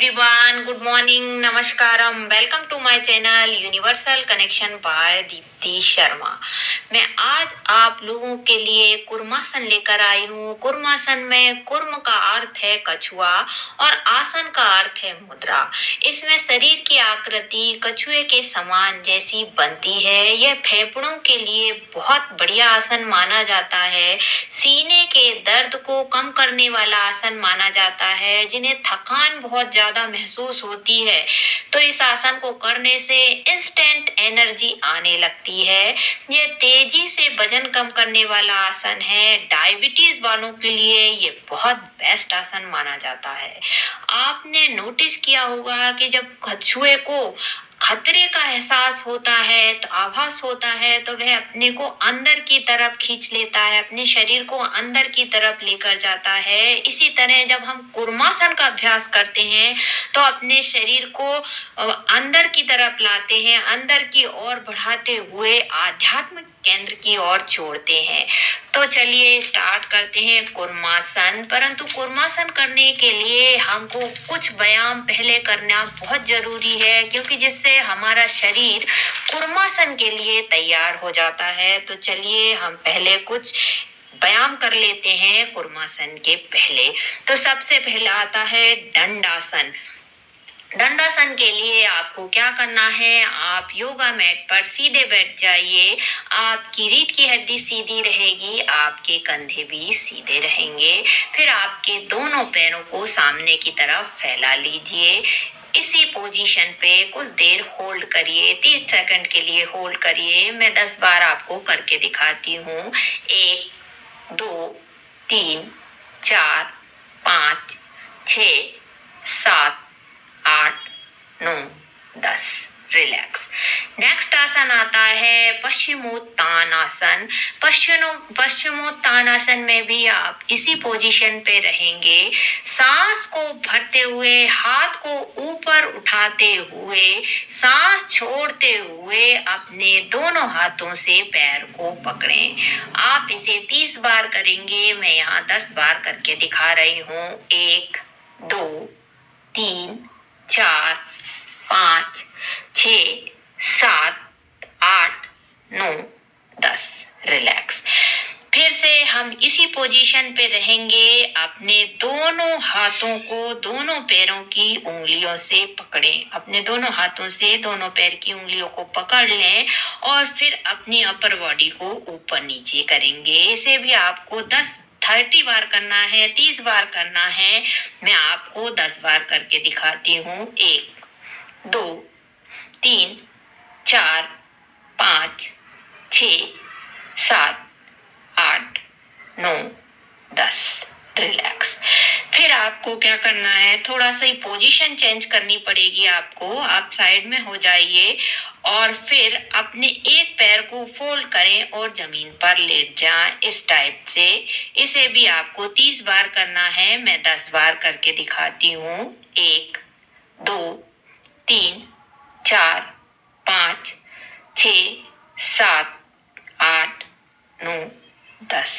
everyone, good morning, namaskaram. Welcome to my channel Universal Connection by Deepti Sharma. मैं आज आप लोगों के लिए कुर्मासन लेकर आई हूँ। कुर्मासन में कुर्म का अर्थ है कछुआ और आसन का अर्थ है मुद्रा। इसमें शरीर की आकृति कछुए के समान जैसी बनती है। यह फेफड़ों के लिए बहुत बढ़िया आसन माना जाता है। सीने के दर्द को कम करने वाला आसन माना जाता है। जिन्हें थकान बहुत ज्यादा महसूस होती है तो इस आसन को करने से इंस्टेंट एनर्जी आने लगती है। यह तेजी से वजन कम करने वाला आसन है। डायबिटीज वालों के लिए ये बहुत बेस्ट आसन माना जाता है। आपने नोटिस किया होगा कि जब कछुए को खतरे का एहसास होता है तो आभास होता है तो वह अपने को अंदर की तरफ खींच लेता है, अपने शरीर को अंदर की तरफ लेकर जाता है। इसी तरह जब हम कुर्मासन का अभ्यास करते हैं तो अपने शरीर को अंदर की तरफ लाते हैं, अंदर की ओर बढ़ाते हुए आध्यात्मिक केंद्र की ओर छोड़ते हैं। तो चलिए स्टार्ट करते हैं कुर्मासन। परंतु कुर्मासन करने के लिए हमको कुछ व्यायाम पहले करना बहुत जरूरी है, क्योंकि जिससे हमारा शरीर कुर्मासन के लिए तैयार हो जाता है। तो चलिए हम पहले कुछ व्यायाम कर लेते हैं कुर्मासन के पहले। तो सबसे पहले आता है दंडासन। दंडासन के लिए आपको क्या करना है, आप योगा मैट पर सीधे बैठ जाइए। आपकी रीढ़ की हड्डी सीधी रहेगी, आपके कंधे भी सीधे रहेंगे। फिर आपके दोनों पैरों को सामने की तरफ फैला लीजिए। इसी पोजीशन पे कुछ देर होल्ड करिए, 30 सेकंड के लिए होल्ड करिए। मैं 10 बार आपको करके दिखाती हूँ। 1 2 3 4 5 6 7 8 9 10। रिलैक्स। नेक्स्ट आसन आता है पश्चिमोत्तानासन। पश्चिमोत्तानासन में भी आप इसी पोजीशन पे रहेंगे। सांस को भरते हुए, हाथ को ऊपर उठाते हुए, सांस छोड़ते हुए अपने दोनों हाथों से पैर को पकड़ें। आप इसे 30 बार करेंगे, मैं यहाँ 10 बार करके दिखा रही हूँ। 1 2 3 4 5 6 7 8 9 10। रिलैक्स। फिर से हम इसी पोजीशन पे रहेंगे। अपने दोनों हाथों को दोनों पैरों की उंगलियों से पकड़ें। अपने दोनों हाथों से दोनों पैर की उंगलियों को पकड़ लें और फिर अपनी अपर बॉडी को ऊपर नीचे करेंगे। इसे भी आपको 30 बार करना है, 30 बार करना है। मैं आपको 10 बार करके दिखाती हूँ। 1 2 3 4 5 6 7 8 9 10। रिलैक्स। फिर आपको क्या करना है, थोड़ा सा ही पोजीशन चेंज करनी पड़ेगी आपको। आप साइड में हो जाइए और फिर अपने एक पैर को फोल्ड करें और जमीन पर लेट जाएं, इस टाइप से। इसे भी आपको 30 बार करना है। मैं 10 बार करके दिखाती हूँ। 1 2 3 4 5 6 7 8 9 10।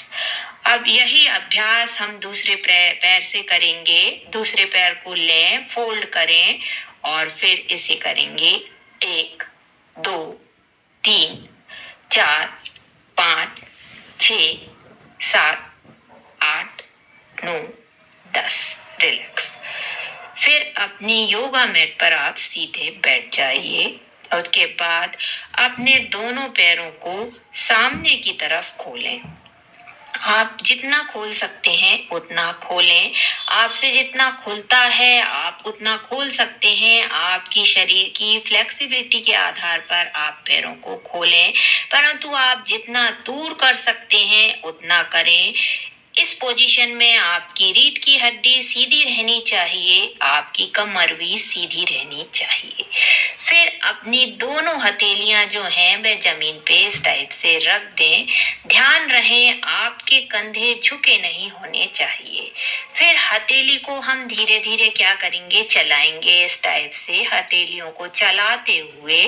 अब यही अभ्यास हम दूसरे पैर से करेंगे। दूसरे पैर को लें, फोल्ड करें और फिर इसे करेंगे। 1 2 3 4 5 6 7 8 9 10। रिलैक्स। फिर अपनी योगा मैट पर आप सीधे बैठ जाइए। उसके बाद अपने दोनों पैरों को सामने की तरफ खोलें। आप जितना खोल सकते हैं उतना खोलें। आपसे जितना खुलता है आप उतना खोल सकते हैं। आपकी शरीर की फ्लेक्सिबिलिटी के आधार पर आप पैरों को खोलें, परंतु आप जितना दूर कर सकते हैं उतना करें। इस पोजीशन में आपकी रीढ़ की हड्डी सीधी रहनी चाहिए, आपकी कमर भी सीधी रहनी चाहिए। फिर अपनी दोनों हथेलियां जो हैं वह जमीन पे इस टाइप से रख दें। ध्यान रहे आपके कंधे झुके नहीं होने चाहिए। फिर हथेली को हम धीरे धीरे क्या करेंगे, चलाएंगे। इस टाइप से हथेलियों को चलाते हुए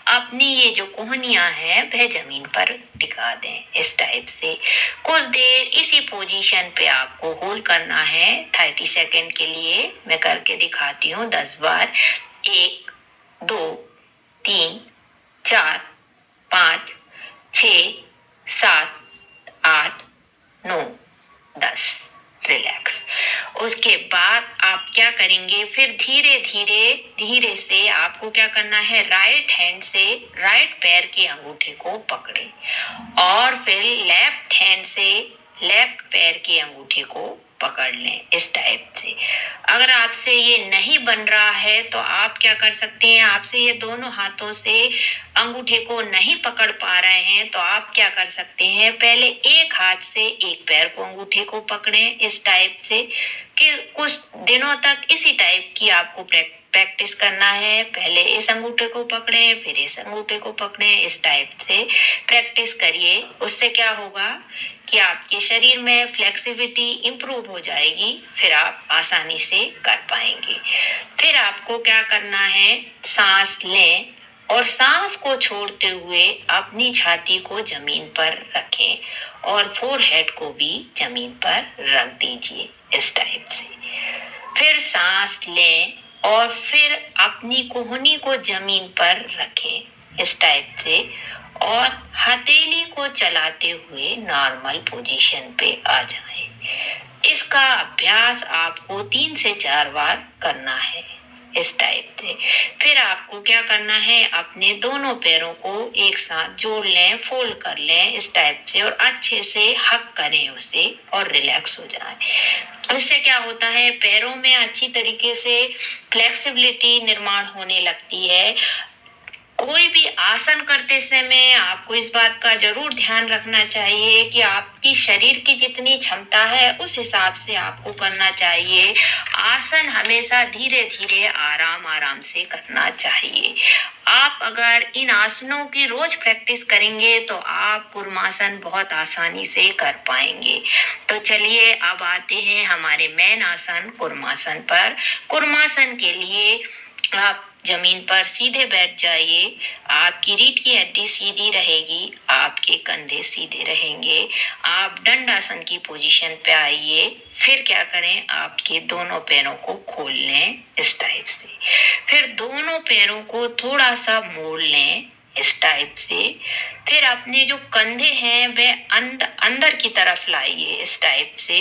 अपनी ये जो कोहनियां हैं वह जमीन पर टिका दें। इस टाइप से कुछ देर इसी पोजीशन पे आपको होल्ड करना है 30 सेकेंड के लिए। मैं करके दिखाती हूँ 10 बार। 1 2 3 4 5 6 7 8 9 10। रिलैक्स। उसके बाद आप क्या करेंगे, फिर धीरे धीरे धीरे से आपको क्या करना है, राइट हैंड से राइट पैर के अंगूठे को पकड़े और फिर लेफ्ट हैंड से लेफ्ट पैर के अंगूठे को पकड़ लें। इस टाइप से अगर आपसे ये नहीं बन रहा है तो आप क्या कर सकते हैं, आपसे ये दोनों हाथों से अंगूठे को नहीं पकड़ पा रहे हैं तो आप क्या कर सकते हैं, पहले एक हाथ से एक पैर को अंगूठे को पकड़ें। इस टाइप से कि कुछ दिनों तक इसी टाइप की आपको प्रैक्टिस करना है। पहले इस अंगूठे को पकड़ें, फिर इस अंगूठे को पकड़ें। इस टाइप से प्रैक्टिस करिए। उससे क्या होगा कि आपके शरीर में फ्लेक्सिबिलिटी इंप्रूव हो जाएगी, फिर आप आसानी से कर पाएंगे। फिर आपको क्या करना है, सांस लें और सांस को छोड़ते हुए अपनी छाती को जमीन पर रखें और फोरहेड को भी जमीन पर रख दीजिए। इस टाइप से फिर सांस लें और फिर अपनी कोहनी को जमीन पर रखें। इस टाइप से और हथेली को चलाते हुए नॉर्मल पोजीशन पे आ जाएं। इसका अभ्यास आपको 3 से 4 बार करना है। इस टाइप से फिर आपको क्या करना है, अपने दोनों पैरों को एक साथ जोड़ लें, फोल्ड कर लें इस टाइप से और अच्छे से हक करें उसे और रिलैक्स हो जाए। इससे क्या होता है, पैरों में अच्छी तरीके से फ्लेक्सिबिलिटी निर्माण होने लगती है। कोई भी आसन करते समय आपको इस बात का जरूर ध्यान रखना चाहिए कि आपकी शरीर की जितनी क्षमता है उस हिसाब से आपको करना चाहिए। आसन हमेशा धीरे धीरे आराम आराम से करना चाहिए। आप अगर इन आसनों की रोज प्रैक्टिस करेंगे तो आप कूर्मासन बहुत आसानी से कर पाएंगे। तो चलिए अब आते हैं हमारे मेन आसन कूर्मासन पर। कूर्मासन के लिए आप जमीन पर सीधे बैठ जाइए। आपकी रीढ़ की हड्डी सीधी रहेगी, आपके कंधे सीधे रहेंगे। आप दंडासन की पोजीशन पे आइए। फिर क्या करें, आपके दोनों पैरों को खोल लें इस टाइप से। फिर दोनों पैरों को थोड़ा सा मोड़ लें इस टाइप से। फिर अपने जो कंधे हैं वे अंदर की तरफ लाइए इस टाइप से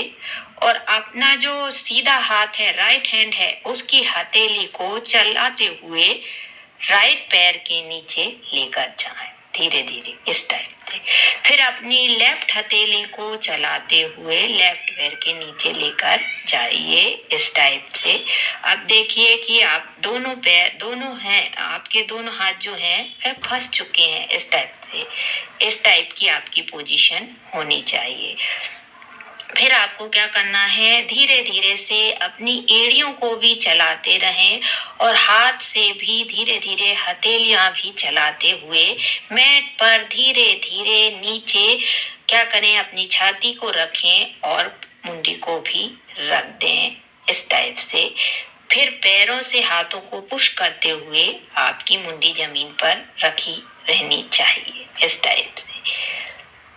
और अपना जो सीधा हाथ है, राइट हैंड है, उसकी हथेली को चलाते हुए राइट पैर के नीचे लेकर जाएं धीरे धीरे इस टाइप से। फिर अपनी लेफ्ट हथेली को चलाते हुए लेफ्ट पैर के नीचे लेकर जाइए इस टाइप से। अब देखिए कि आप दोनों पैर दोनों हैं, आपके दोनों हाथ जो हैं वह फंस चुके हैं इस टाइप से। इस टाइप की आपकी पोजीशन होनी चाहिए। फिर आपको क्या करना है, धीरे धीरे से अपनी एड़ियों को भी चलाते रहें और हाथ से भी धीरे धीरे हथेलियां भी चलाते हुए मैट पर धीरे धीरे नीचे क्या करें, अपनी छाती को रखें और मुंडी को भी रख दें इस टाइप से। फिर पैरों से हाथों को पुश करते हुए आपकी मुंडी जमीन पर रखी रहनी चाहिए इस टाइप से।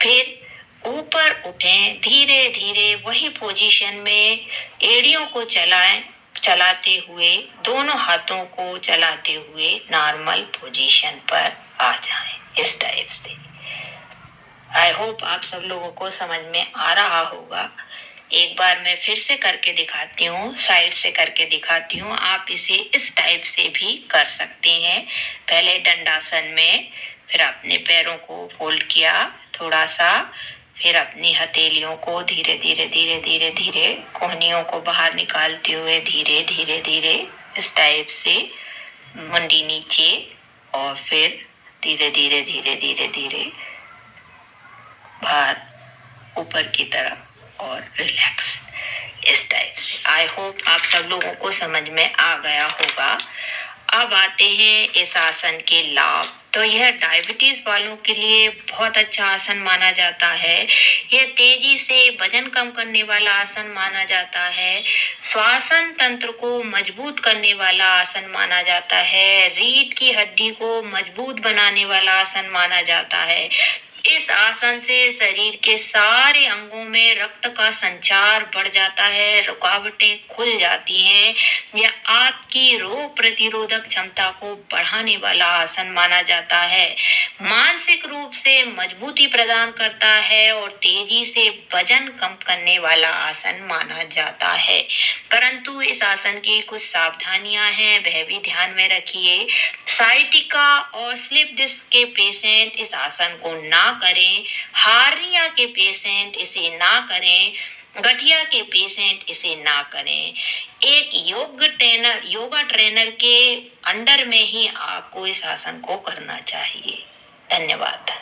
फिर ऊपर उठें धीरे धीरे वही पोजीशन में एड़ियों को चलाते हुए दोनों हाथों को चलाते हुए नॉर्मल पोजीशन पर आ जाएं इस टाइप से। आई होप आप सब लोगों को समझ में आ रहा होगा। एक बार मैं फिर से करके दिखाती हूँ, साइड से करके दिखाती हूँ। आप इसे इस टाइप से भी कर सकते हैं। पहले दंडासन में, फिर अपने पैरों को फोल्ड किया थोड़ा सा, फिर अपनी हथेलियों को धीरे धीरे धीरे धीरे धीरे कोहनियों को बाहर निकालते हुए धीरे धीरे धीरे इस टाइप से मुंडी नीचे और फिर धीरे धीरे धीरे धीरे धीरे बाहर ऊपर की तरफ और रिलैक्स इस टाइप से। आई होप आप सब लोगों को समझ में आ गया होगा। अब आते हैं इस आसन के लाभ। तो यह डायबिटीज वालों के लिए बहुत अच्छा आसन माना जाता है। यह तेजी से वजन कम करने वाला आसन माना जाता है। श्वसन तंत्र को मजबूत करने वाला आसन माना जाता है। रीढ़ की हड्डी को मजबूत बनाने वाला आसन माना जाता है। इस आसन से शरीर के सारे अंगों में रक्त का संचार बढ़ जाता है, रुकावटें खुल जाती हैं। यह आपकी रोग प्रतिरोधक क्षमता को बढ़ाने वाला आसन माना जाता है। मानसिक रूप से मजबूती प्रदान करता है और तेजी से वजन कम करने वाला आसन माना जाता है। परंतु इस आसन की कुछ सावधानियां हैं, वह भी ध्यान में रखिए। साइटिका और स्लिप डिस्क के पेशेंट इस आसन को ना करें। हार्निया के पेशेंट इसे ना करें। गठिया के पेशेंट इसे ना करें। एक योगा ट्रेनर के अंडर में ही आपको इस आसन को करना चाहिए। धन्यवाद।